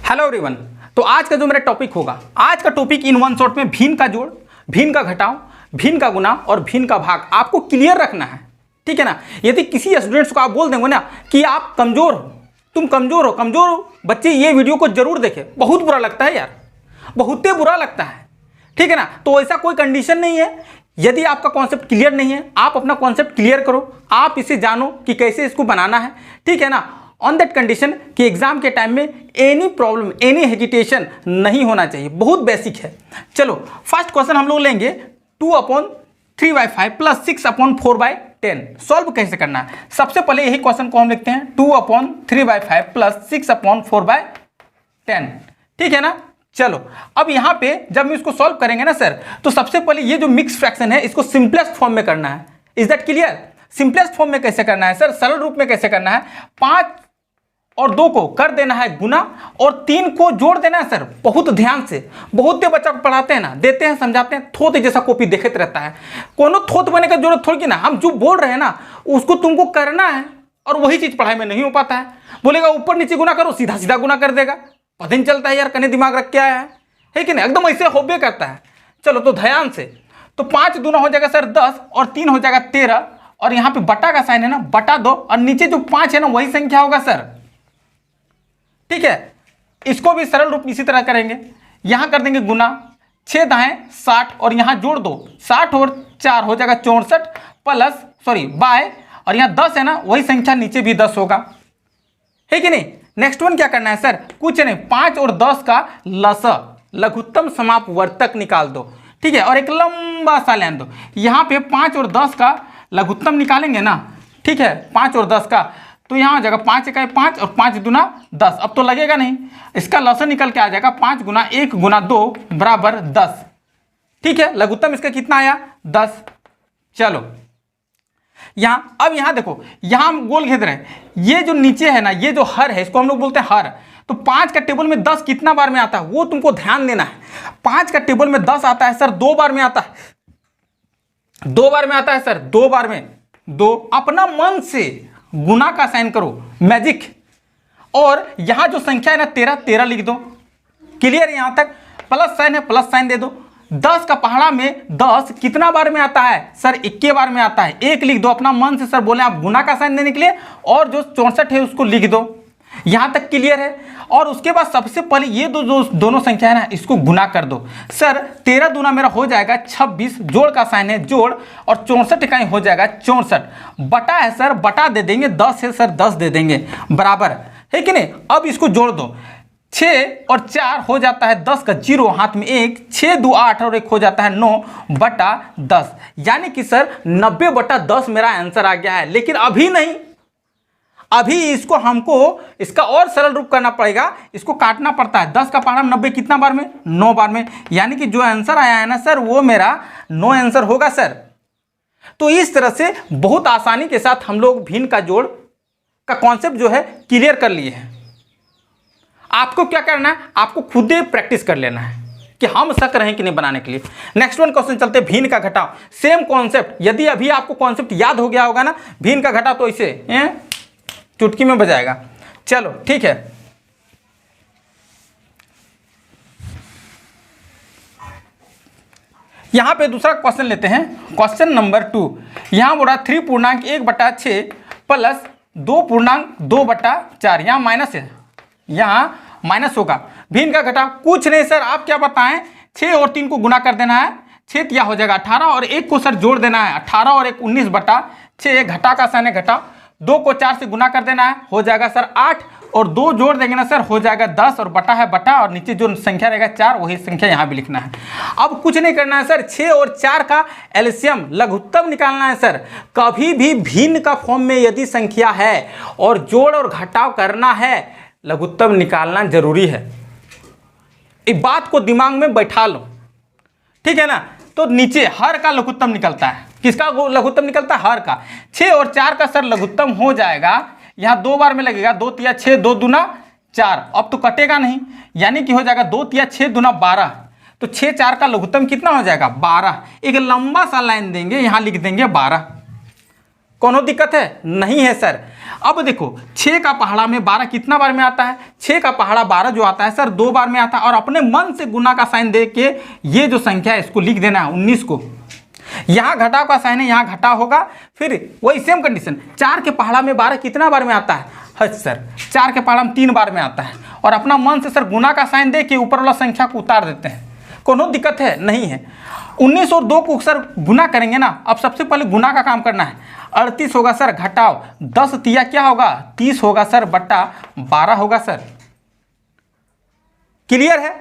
Hello everyone. तो आज का जो मेरा टॉपिक होगा, आज का टॉपिक इन वन शॉट में भिन्न का जोड़, भिन्न का घटाव, भिन्न का गुना और भिन्न का भाग आपको क्लियर रखना है, ठीक है ना। यदि किसी स्टूडेंट्स को आप बोल देंगे ना कि आप कमजोर हो, तुम कमजोर हो, बच्चे ये वीडियो को जरूर देखें। बहुत बुरा लगता है यार, बहुत बुरा लगता है, ठीक है ना। तो ऐसा कोई कंडीशन नहीं है। यदि आपका कॉन्सेप्ट क्लियर नहीं है, आप अपना कॉन्सेप्ट क्लियर करो, आप इसे जानो कि कैसे इसको बनाना है, ठीक है ना। ऑन दैट कंडीशन कि एग्जाम के टाइम में एनी प्रॉब्लम, एनी हेजिटेशन नहीं होना चाहिए, बहुत बेसिक है। चलो फर्स्ट क्वेश्चन हम लोग लेंगे 2/3/5 प्लस 6/4/10 सॉल्व कैसे करना है। सबसे पहले यही क्वेश्चन को हम लिखते हैं 2/3/5 प्लस 6/4/10, ठीक है ना। चलो अब यहाँ पे जब हम इसको सॉल्व करेंगे ना सर, तो सबसे पहले ये जो मिक्स फ्रैक्शन है इसको सिंपलेस्ट फॉर्म में करना है। Is that clear? Simplest form में कैसे करना है सर? सरल रूप में कैसे करना है? 5 और 2 को कर देना है गुना और 3 को जोड़ देना है सर। बहुत ध्यान से, बहुत देर बच्चा को पढ़ाते हैं ना, देते हैं, समझाते हैं, थोत जैसा कॉपी देखते रहता है। कोनो थोत बने का जरूरत थोड़ी ना, हम जो बोल रहे हैं ना उसको तुमको करना है और वही चीज पढ़ाई में नहीं हो पाता है। बोलेगा ऊपर नीचे गुना करो, सीधा सीधा गुना कर देगा, पता नहीं चलता है यार, कने दिमाग रख के आया है कि नहीं, एकदम ऐसे होबे करता है। चलो तो ध्यान से, तो 5 दूना हो जाएगा सर 10 और 3 हो जाएगा 13 और यहाँ पे बटा का साइन है ना, बटा 2 और नीचे जो 5 है ना वही संख्या होगा सर, ठीक है। इसको भी सरल रूप इसी तरह करेंगे, यहां कर देंगे गुना, 6 दाएं 60 और यहां जोड़ दो, 60 और 4 हो जाएगा 64 प्लस बाय और यहां 10 है ना वही संख्या नीचे भी 10 होगा, है कि नहीं। नेक्स्ट वन क्या करना है सर? कुछ नहीं, 5 और 10 का लघुत्तम समापवर्तक निकाल दो, ठीक है। और एक लंबा सा लाइन दो, यहां पे 5 और 10 का लघुत्तम निकालेंगे ना, ठीक है, 5 और 10 का, तो यहाँ आ जाएगा 5 × 5 और 5 दूना 10। अब तो लगेगा नहीं, इसका लसन निकल के आ जाएगा 5 × 1 × 2 बराबर 10, ठीक है। लघुत्तम इसका कितना आया? 10। चलो यहाँ, अब यहाँ देखो, यहाँ हम गोल घेर रहे हैं, ये जो नीचे है ना, ये जो हर है इसको हम लोग बोलते हैं हर। तो 5 का टेबल में 10 कितना बार में आता है वो तुमको ध्यान देना है। 5 का टेबल में 10 आता है सर 2 बार में आता है, 2 बार में आता है सर, 2 बार में 2। अपना मन से गुना का साइन करो, मैजिक। और यहां जो संख्या है ना 13 लिख दो, क्लियर है यहां तक। प्लस साइन है, प्लस साइन दे दो। 10 का पहाड़ा में 10 कितना बार में आता है सर? 21 बार में आता है, 1 लिख दो अपना मन से। सर बोले आप गुना का साइन देने के लिए, और जो 64 है उसको लिख दो, यहां तक क्लियर है। और उसके बाद सबसे पहले ये दोनों संख्या है ना इसको गुना कर दो सर। 13 दूना मेरा हो जाएगा 26, जोड़ का साइन है जोड़, और 64 इकाई हो जाएगा 64। बटा है सर, बटा दे देंगे, 10 है सर 10 दे देंगे, बराबर है कि नहीं। अब इसको जोड़ दो, 6 और 4 हो जाता है 10 का 0, हाथ में 1, 6 2 8 और 1 हो जाता है 9/10। यानी कि सर 90/10 मेरा आंसर आ गया है। लेकिन अभी नहीं, अभी इसको हमको इसका और सरल रूप करना पड़ेगा, इसको काटना पड़ता है। 10 का पहाड़ा 90 कितना बार में? 9 बार में। यानी कि जो आंसर आया है ना सर वो मेरा 9 आंसर होगा सर। तो इस तरह से बहुत आसानी के साथ हम लोग भिन्न का जोड़ का कॉन्सेप्ट जो है क्लियर कर लिए हैं। आपको क्या करना है, आपको खुद ही प्रैक्टिस कर लेना है कि हम शक रहे कि नहीं बनाने के लिए। नेक्स्ट वन क्वेश्चन चलते हैं, भिन्न का घटाव। सेम कॉन्सेप्ट, यदि अभी आपको कॉन्सेप्ट याद हो गया होगा ना, भिन्न का घटाव तो इसे चुटकी में बजाएगा। चलो ठीक है, यहां पे दूसरा क्वेश्चन लेते हैं, क्वेश्चन नंबर 2। यहां बोला 3.1/6 प्लस 2.2/4, यहां माइनस है, यहां माइनस होगा। भिन्न का घटाव कुछ नहीं सर, आप क्या बताएं, 6 और 3 को गुना कर देना है, 6 क्या हो जाएगा 18 और 1 को सर जोड़ देना है, 18 और 1 19/6, घटा का साइन है घटा। 2 को 4 से गुना कर देना है, हो जाएगा सर 8 और 2 जोड़ देंगे ना सर हो जाएगा 10 और बटा है बटा, और नीचे जो संख्या रहेगा 4 वही संख्या यहाँ भी लिखना है। अब कुछ नहीं करना है सर, 6 और 4 का एलसीएम लघुत्तम निकालना है सर। कभी भी भिन्न का फॉर्म में यदि संख्या है और जोड़ और घटाव करना है, लघुत्तम निकालना जरूरी है। इस बात को दिमाग में बैठा लो, ठीक है ना। तो नीचे हर का लघुत्तम निकलता है, किसका लघुत्तम निकलता है? हर का। 6 और 4 का सर लघुत्तम हो जाएगा, यहाँ 2 बार में लगेगा, 2 तिया 6, 2 दूना 4, अब तो कटेगा नहीं, यानी कि हो जाएगा 2 तिया 6 दूना 12। तो 6 4 का लघुत्तम कितना हो जाएगा? 12। एक लंबा सा लाइन देंगे, यहाँ लिख देंगे 12। कोनो दिक्कत है? नहीं है सर। अब देखो 6 का पहाड़ा में 12 कितना बार में आता है, 6 का पहाड़ा 12 जो आता है सर 2 बार में आता है, और अपने मन से गुना का साइन दे के ये जो संख्या है इसको लिख देना है 19 को। यहाँ घटाव का साइन है, यहाँ घटाव होगा, फिर वही सेम कंडीशन 4 के पहाड़ा में 12 कितना बार में आता है, हाँ सर 4 के पहाड़ा में 3 बार में आता है, और अपना मन से सर गुना का साइन दे के ऊपर वाला संख्या को उतार देते हैं। कोनो दिक्कत है नहीं है। 19 और 2 को सर गुना करेंगे ना, अब सबसे पहले गुना का काम करना है। 38 होगा सर घटाव 10 तिया क्या होगा 30 होगा सर बट्टा 12 होगा सर। क्लियर है।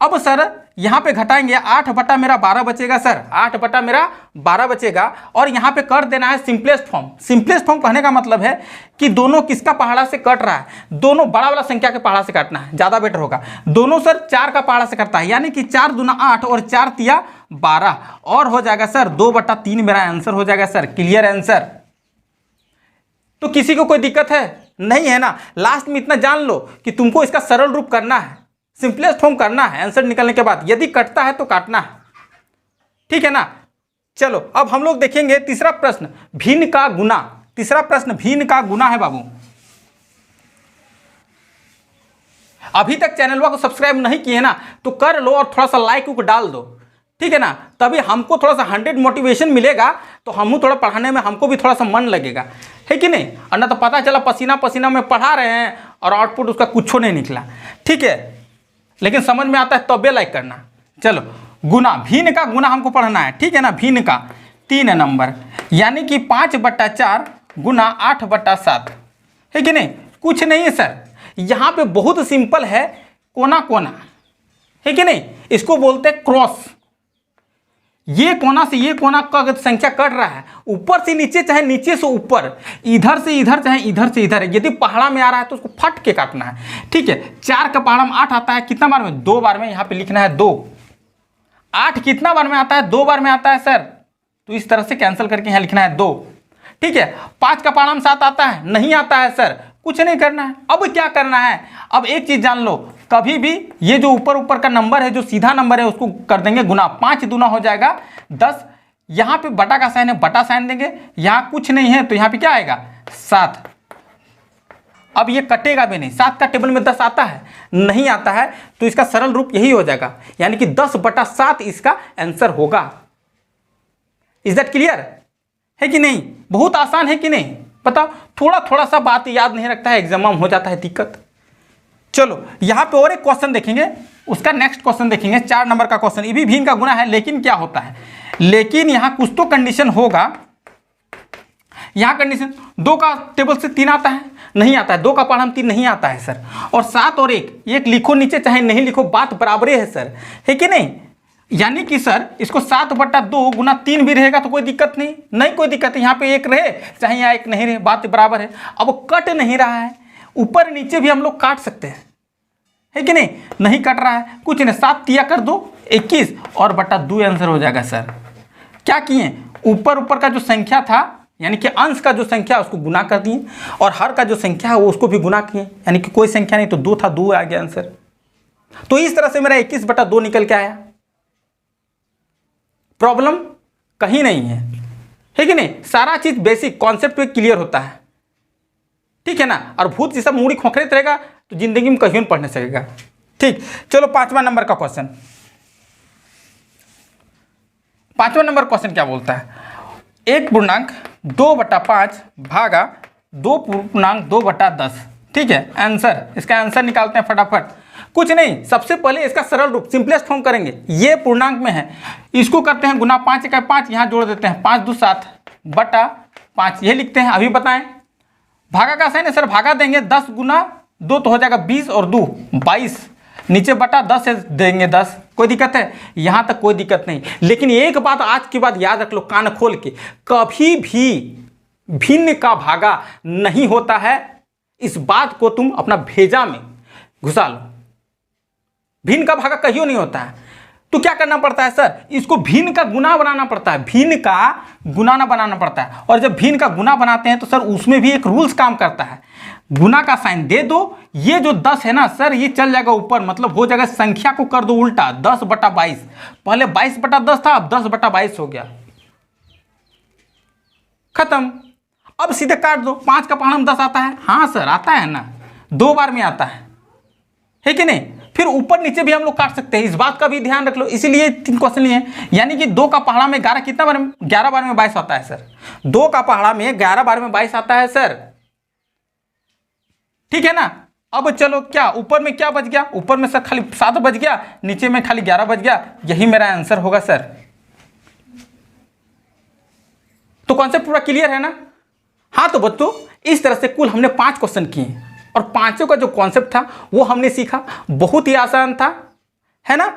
अब सर यहाँ पे घटाएंगे 8 बटा मेरा 12 बचेगा सर, 8 बटा मेरा 12 बचेगा, और यहाँ पे कर देना है सिंपलेस्ट फॉर्म। सिंपलेस्ट फॉर्म कहने का मतलब है कि दोनों किसका पहाड़ा से कट रहा है, दोनों बड़ा वाला संख्या के पहाड़ा से काटना है, ज़्यादा बेटर होगा। दोनों सर 4 का पहाड़ा से कटता है, यानी कि 4 दूना 8 और 4 तिया 12, और हो जाएगा सर 2 बटा 3 मेरा आंसर हो जाएगा सर। Clear answer. तो किसी को कोई दिक्कत है नहीं है ना। लास्ट में इतना जान लो कि तुमको इसका सरल रूप करना है, सिंपलेस्ट फॉर्म करना है आंसर निकलने के बाद, यदि कटता है तो काटना है, ठीक है ना। चलो अब हम लोग देखेंगे तीसरा प्रश्न, भिन्न का गुना। तीसरा प्रश्न भिन्न का गुना है बाबू। अभी तक चैनल को सब्सक्राइब नहीं किए ना तो कर लो, और थोड़ा सा लाइक को डाल दो, ठीक है ना, तभी हमको थोड़ा सा 100 मोटिवेशन मिलेगा, तो हम थोड़ा पढ़ाने में हमको भी थोड़ा सा मन लगेगा, है कि नहीं। और ना तो पता चला पसीना पसीना में पढ़ा रहे हैं और आउटपुट उसका कुछ नहीं निकला, ठीक है। लेकिन समझ में आता है तब लाइक करना। चलो गुना, भिन्न का गुना हमको पढ़ना है, ठीक है ना। भिन्न का 3 नंबर, यानी कि 5 बट्टा 4 गुना 8 बट्टा 7, है कि नहीं। कुछ नहीं है सर, यहाँ पे बहुत सिंपल है, कोना कोना, है कि नहीं, इसको बोलते हैं क्रॉस। ये कोना से ये कोना का संख्या कट रहा है, ऊपर से नीचे चाहे नीचे से ऊपर, इधर से इधर चाहे इधर से इधर है। यदि पहाड़ा में आ रहा है तो उसको फट के काटना है, ठीक है। 4 का पहाड़ा में 8 आता है, कितना बार में 2 बार में, यहाँ पे लिखना है 2। 8 कितना बार में आता है 2 बार में आता है सर, तो इस तरह से कैंसिल करके यहाँ लिखना है 2, ठीक है। 5 का पहाड़ा में 7 आता है, नहीं आता है सर, कुछ नहीं करना है। अब क्या करना है, अब एक चीज जान लो, कभी भी ये जो ऊपर ऊपर का नंबर है जो सीधा नंबर है उसको कर देंगे गुना, 5 दूना हो जाएगा 10, यहाँ पे बटा का साइन है बटा साइन देंगे, यहाँ कुछ नहीं है तो यहाँ पे क्या आएगा 7। अब ये कटेगा भी नहीं, 7 का टेबल में 10 आता है, नहीं आता है, तो इसका सरल रूप यही हो जाएगा, यानी कि 10 बटा 7 इसका आंसर होगा। इज दैट क्लियर है कि नहीं। बहुत आसान है कि नहीं, बताओ। थोड़ा थोड़ा सा बात याद नहीं रखता है, एग्जाम में हो जाता है दिक्कत। चलो यहाँ पे और एक क्वेश्चन देखेंगे, उसका नेक्स्ट क्वेश्चन देखेंगे, 4 नंबर का क्वेश्चन। ये भी भिन्न का गुना है, लेकिन क्या होता है, लेकिन यहाँ कुछ तो कंडीशन होगा। यहाँ कंडीशन 2 का टेबल से 3 आता है, नहीं आता है, 2 का पहाड़ा में 3 नहीं आता है सर, और 7 और 1 लिखो नीचे चाहे नहीं लिखो बात बराबर है सर, है कि नहीं। यानी कि सर इसको 7 बटा 2 गुना 3 भी रहेगा तो कोई दिक्कत नहीं, नहीं कोई दिक्कत है। यहाँ पे 1 रहे चाहे यहाँ 1 नहीं रहे, बात बराबर है। अब वो कट नहीं रहा है, ऊपर नीचे भी हम लोग काट सकते हैं, है कि नहीं, नहीं कट रहा है, कुछ नहीं। 7 तिया कर दो 21 और बटा 2 आंसर हो जाएगा सर। क्या किए, ऊपर ऊपर का जो संख्या था यानी कि अंश का जो संख्या उसको गुना कर दिए, और हर का जो संख्या है वो उसको भी गुना किए, यानी कि कोई संख्या नहीं तो 2 था, 2 आ गया आंसर। तो इस तरह से मेरा 21 बटा 2 निकल के आया। प्रॉब्लम कहीं नहीं है कि नहीं। सारा चीज बेसिक कॉन्सेप्ट पे क्लियर होता है, ठीक है ना। और भूत जैसा मूड़ी खोखरेत रहेगा तो जिंदगी में कहीं नहीं पढ़ने सकेगा, ठीक। चलो 5वां नंबर का क्वेश्चन। 5वां नंबर क्वेश्चन क्या बोलता है, 1.2 बटा 5 भागा 2.2 बटा 10, ठीक है। आंसर, इसका आंसर निकालते हैं फटाफट। कुछ नहीं, सबसे पहले इसका सरल रूप सिंपलेस्ट फॉर्म करेंगे। ये पूर्णांक में है, इसको करते हैं गुना, 5 का 5 यहाँ जोड़ देते हैं, 5 2 7 बटा 5 ये लिखते हैं। अभी बताएं, भागा का साइन है सर, भागा देंगे 10 गुना 2 तो हो जाएगा 20 और 2 22, नीचे बटा 10 से देंगे 10, कोई दिक्कत है, यहाँ तक कोई दिक्कत नहीं। लेकिन एक बात आज के बाद याद रख लो कान खोल के, कभी भी भिन्न का भागा नहीं होता है, इस बात को तुम अपना भेजा में घुसा लो। भिन्न का भागा कहीं नहीं होता है, तो क्या करना पड़ता है सर, इसको भिन्न का गुना बनाना पड़ता है, भिन्न का गुना ना बनाना पड़ता है। और जब भिन्न का गुना बनाते हैं तो सर उसमें भी एक रूल्स काम करता है, गुना का साइन दे दो, ये जो 10 है ना सर ये चल जाएगा ऊपर, मतलब हो जाएगा संख्या को कर दो उल्टा, 10 बटा 22, पहले 22 बटा 10 था, अब 10 बटा 22 हो गया, खत्म। अब सीधे काट दो, 5 का पहाड़ा में 10 आता है, हाँ सर आता है ना, 2 बार में आता है कि नहीं। फिर ऊपर नीचे भी हम लोग काट सकते हैं, इस बात का भी ध्यान रख लो, इसीलिए 3 क्वेश्चन लिए हैं। यानी कि 2 का पहाड़ा में 11 कितना बार में, 11 बार में 22 आता है सर। 2 का पहाड़ा में 11 बार में 22 आता है सर, ठीक है ना। अब चलो क्या ऊपर में क्या बच गया, ऊपर में सर खाली 7 बच गया, नीचे में खाली 11 बच गया, यही मेरा आंसर होगा सर। तो कॉन्सेप्ट पूरा क्लियर है ना। हाँ तो बच्चों इस तरह से कुल हमने 5 क्वेश्चन किए और पांचों का जो कॉन्सेप्ट था वो हमने सीखा, बहुत ही आसान था, है ना,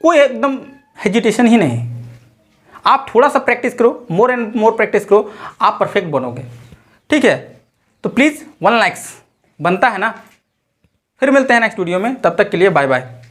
कोई एकदम हेजिटेशन ही नहीं। आप थोड़ा सा प्रैक्टिस करो, मोर एंड मोर प्रैक्टिस करो, आप परफेक्ट बनोगे, ठीक है। तो प्लीज़ 1 लाइक्स बनता है ना। फिर मिलते हैं नेक्स्ट वीडियो में, तब तक के लिए बाय बाय।